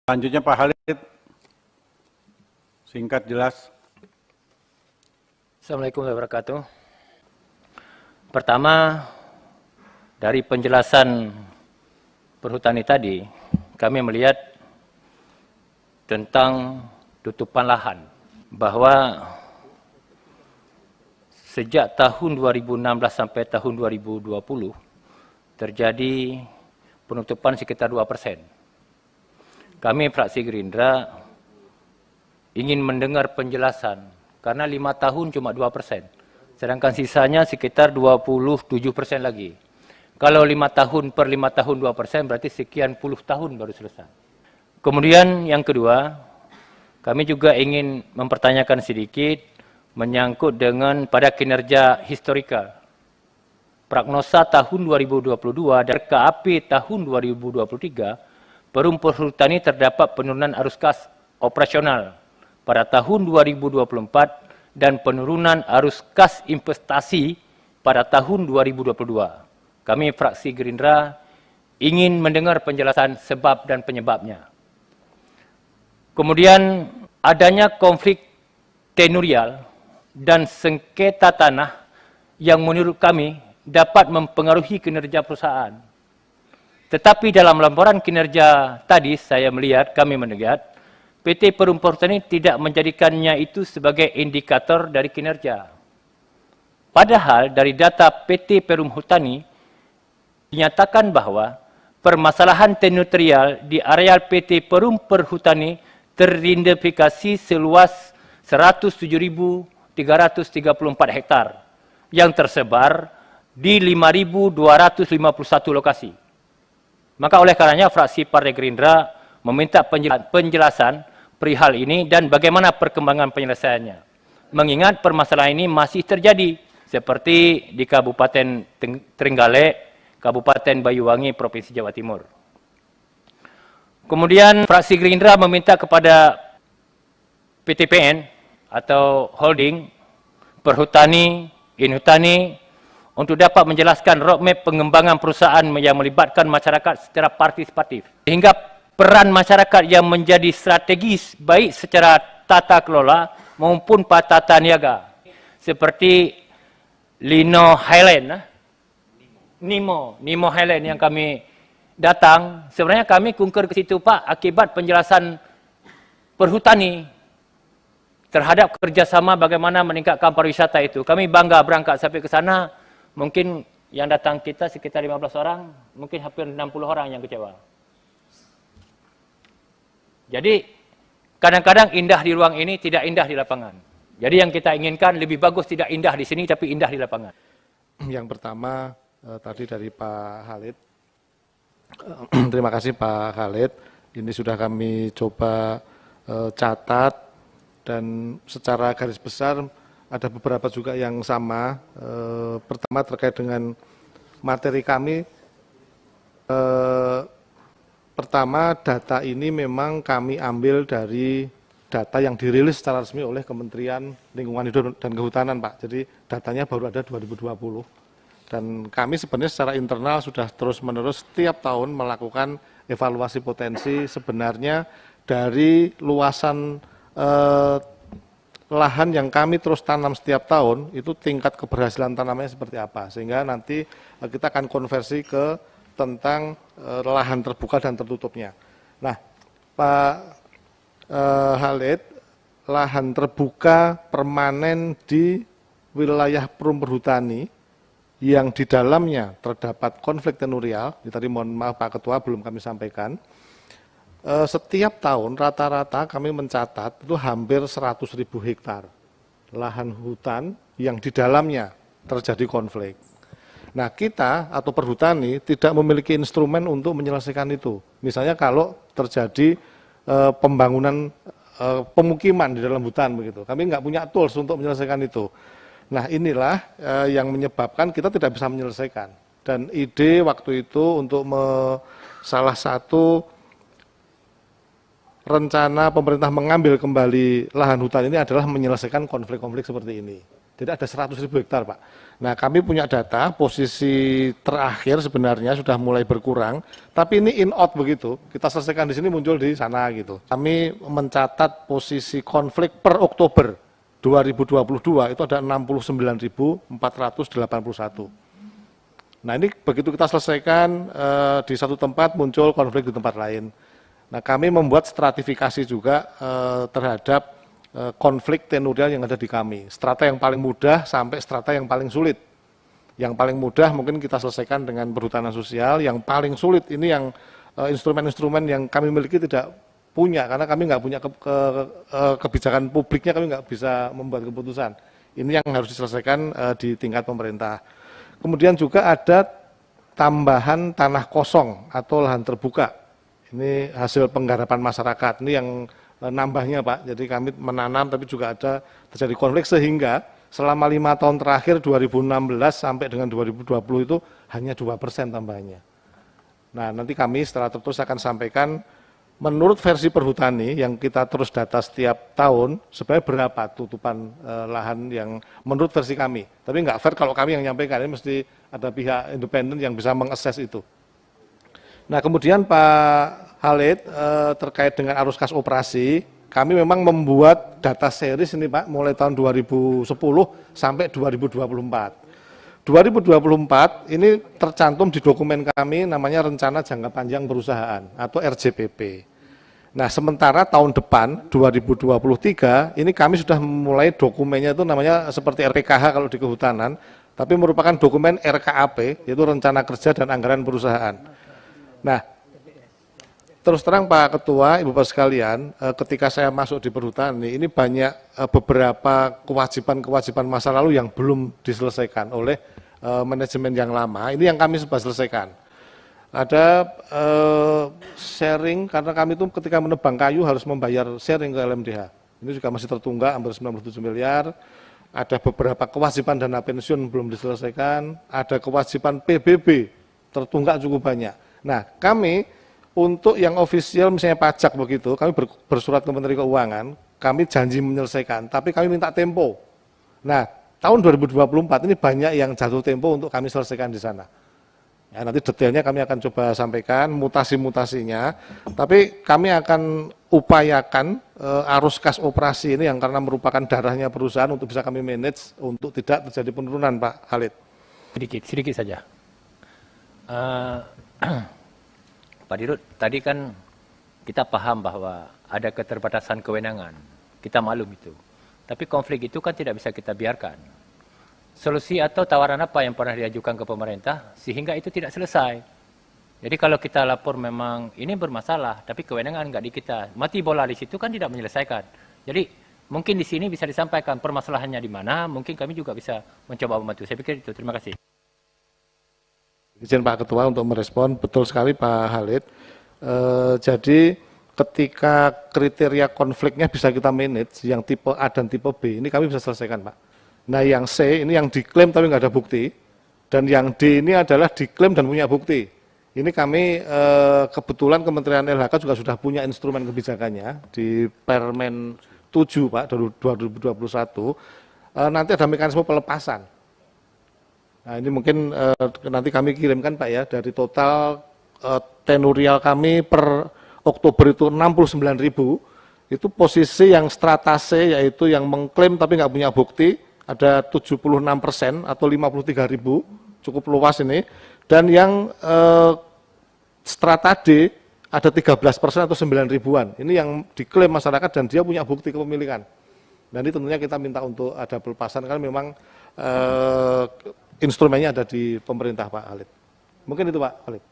Selanjutnya Pak Khalid, singkat jelas. Assalamualaikum warahmatullahi wabarakatuh. Pertama, dari penjelasan Perhutani tadi, kami melihat tentang tutupan lahan, bahwa sejak tahun 2016 sampai tahun 2020 terjadi penutupan sekitar 2%. Kami fraksi Gerindra ingin mendengar penjelasan, karena 5 tahun cuma 2%, sedangkan sisanya sekitar 27% lagi. Kalau 5 tahun per 5 tahun 2%, berarti sekian puluh tahun baru selesai. Kemudian yang kedua, kami juga ingin mempertanyakan sedikit menyangkut dengan pada kinerja historikal. Prognosa tahun 2022 dan KAP tahun 2023, Perum Perhutani terdapat penurunan arus kas operasional pada tahun 2024 dan penurunan arus kas investasi pada tahun 2022. Kami fraksi Gerindra ingin mendengar penjelasan sebab dan penyebabnya. Kemudian adanya konflik tenurial dan sengketa tanah yang menurut kami dapat mempengaruhi kinerja perusahaan. Tetapi dalam laporan kinerja tadi kami melihat PT Perum Perhutani tidak menjadikannya itu sebagai indikator dari kinerja. Padahal dari data PT Perum Perhutani dinyatakan bahwa permasalahan tenurial di areal PT Perum Perhutani teridentifikasi seluas 107.334 hektar yang tersebar di 5.251 lokasi. Maka oleh karenanya fraksi Partai Gerindra meminta penjelasan perihal ini dan bagaimana perkembangan penyelesaiannya. Mengingat permasalahan ini masih terjadi seperti di Kabupaten Trenggalek, Kabupaten Banyuwangi, Provinsi Jawa Timur. Kemudian fraksi Gerindra meminta kepada PTPN atau holding Perhutani, Inhutani untuk dapat menjelaskan roadmap pengembangan perusahaan yang melibatkan masyarakat secara partisipatif, sehingga peran masyarakat yang menjadi strategis baik secara tata kelola maupun tata niaga, seperti Lino Highland, Nimo Highland yang kami datang, sebenarnya kami kunker ke situ Pak, akibat penjelasan Perhutani terhadap kerjasama bagaimana meningkatkan pariwisata itu. Kami bangga berangkat sampai ke sana, mungkin yang datang kita sekitar 15 orang, mungkin hampir 60 orang yang kecewa. Jadi, kadang-kadang indah di ruang ini tidak indah di lapangan. Jadi yang kita inginkan lebih bagus tidak indah di sini, tapi indah di lapangan. Yang pertama, tadi dari Pak Khalid. Terima kasih Pak Khalid. Ini sudah kami coba catat dan secara garis besar ada beberapa juga yang sama. Pertama terkait dengan materi kami. Pertama, data ini memang kami ambil dari data yang dirilis secara resmi oleh Kementerian Lingkungan Hidup dan Kehutanan, Pak. Jadi datanya baru ada 2020. Dan kami sebenarnya secara internal sudah terus-menerus setiap tahun melakukan evaluasi potensi sebenarnya dari luasan lahan yang kami terus tanam setiap tahun, itu tingkat keberhasilan tanamnya seperti apa. Sehingga nanti kita akan konversi ke tentang lahan terbuka dan tertutupnya. Nah, Pak Khalid, lahan terbuka permanen di wilayah Perum Perhutani yang di dalamnya terdapat konflik tenurial, tadi mohon maaf Pak Ketua belum kami sampaikan, setiap tahun rata-rata kami mencatat itu hampir 100.000 hektar lahan hutan yang di dalamnya terjadi konflik. Nah kita atau Perhutani tidak memiliki instrumen untuk menyelesaikan itu. Misalnya kalau terjadi pembangunan pemukiman di dalam hutan begitu, kami nggak punya tools untuk menyelesaikan itu. Nah inilah yang menyebabkan kita tidak bisa menyelesaikan. Dan ide waktu itu untuk salah satu rencana pemerintah mengambil kembali lahan hutan ini adalah menyelesaikan konflik-konflik seperti ini. Jadi ada 100.000 hektar, Pak. Nah, kami punya data, posisi terakhir sebenarnya sudah mulai berkurang, tapi ini in-out begitu, kita selesaikan di sini muncul di sana gitu. Kami mencatat posisi konflik per Oktober 2022 itu ada 69.481. Nah, ini begitu kita selesaikan di satu tempat muncul konflik di tempat lain. Nah, kami membuat stratifikasi juga terhadap konflik tenurial yang ada di kami. Strata yang paling mudah sampai strata yang paling sulit. Yang paling mudah mungkin kita selesaikan dengan perhutanan sosial, yang paling sulit ini yang instrumen-instrumen yang kami miliki tidak punya, karena kami nggak punya kebijakan publiknya, kami nggak bisa membuat keputusan. Ini yang harus diselesaikan di tingkat pemerintah. Kemudian juga ada tambahan tanah kosong atau lahan terbuka. Ini hasil penggarapan masyarakat, ini yang nambahnya Pak, jadi kami menanam tapi juga ada terjadi konflik sehingga selama 5 tahun terakhir 2016 sampai dengan 2020 itu hanya 2% tambahannya. Nah, nanti kami setelah terus akan sampaikan menurut versi Perhutani yang kita terus data setiap tahun sebenarnya berapa tutupan lahan yang menurut versi kami. Tapi nggak fair kalau kami yang menyampaikan, ini mesti ada pihak independen yang bisa mengakses itu. Nah, kemudian Pak Khalid, terkait dengan arus kas operasi, kami memang membuat data series ini Pak, mulai tahun 2010 sampai 2024. 2024 ini tercantum di dokumen kami namanya Rencana Jangka Panjang Perusahaan atau RJPP. Nah, sementara tahun depan 2023 ini kami sudah mulai dokumennya itu namanya seperti RPKH kalau di kehutanan, tapi merupakan dokumen RKAP, yaitu Rencana Kerja dan Anggaran Perusahaan. Nah, terus terang Pak Ketua, Ibu Bapak sekalian, ketika saya masuk di Perhutani, ini banyak beberapa kewajiban-kewajiban masa lalu yang belum diselesaikan oleh manajemen yang lama. Ini yang kami sudah selesaikan. Ada sharing, karena kami itu ketika menebang kayu harus membayar sharing ke LMDH. Ini juga masih tertunggak, hampir 97 miliar. Ada beberapa kewajiban dana pensiun belum diselesaikan. Ada kewajiban PBB, tertunggak cukup banyak. Nah, kami untuk yang ofisial misalnya pajak begitu, kami bersurat ke Menteri Keuangan, kami janji menyelesaikan, tapi kami minta tempo. Nah, tahun 2024 ini banyak yang jatuh tempo untuk kami selesaikan di sana. Ya, nanti detailnya kami akan coba sampaikan, mutasi-mutasinya, tapi kami akan upayakan arus kas operasi ini yang karena merupakan darahnya perusahaan untuk bisa kami manage untuk tidak terjadi penurunan, Pak Khalid. Sedikit saja. Pak Dirut, tadi kan kita paham bahwa ada keterbatasan kewenangan, kita maklum itu. Tapi konflik itu kan tidak bisa kita biarkan. Solusi atau tawaran apa yang pernah diajukan ke pemerintah sehingga itu tidak selesai. Jadi kalau kita lapor memang ini bermasalah, tapi kewenangan nggak di kita, mati bola di situ kan tidak menyelesaikan. Jadi mungkin di sini bisa disampaikan permasalahannya di mana, mungkin kami juga bisa mencoba membantu. Saya pikir itu. Terima kasih. Izin Pak Ketua untuk merespon, betul sekali Pak Khalid. Jadi ketika kriteria konfliknya bisa kita manage, yang tipe A dan tipe B, ini kami bisa selesaikan Pak. Nah yang C, ini yang diklaim tapi nggak ada bukti, dan yang D ini adalah diklaim dan punya bukti. Ini kami kebetulan Kementerian LHK juga sudah punya instrumen kebijakannya di Permen 7 Pak, 2021, nanti ada mekanisme pelepasan. Nah ini mungkin nanti kami kirimkan Pak ya, dari total tenurial kami per Oktober itu 69.000, itu posisi yang strata C yaitu yang mengklaim tapi nggak punya bukti, ada 76% atau 53.000, cukup luas ini, dan yang strata D ada 13% atau 9.000-an, ini yang diklaim masyarakat dan dia punya bukti kepemilikan. Dan ini tentunya kita minta untuk ada pelepasan, karena memang instrumennya ada di pemerintah Pak Khalid. Mungkin itu Pak Khalid.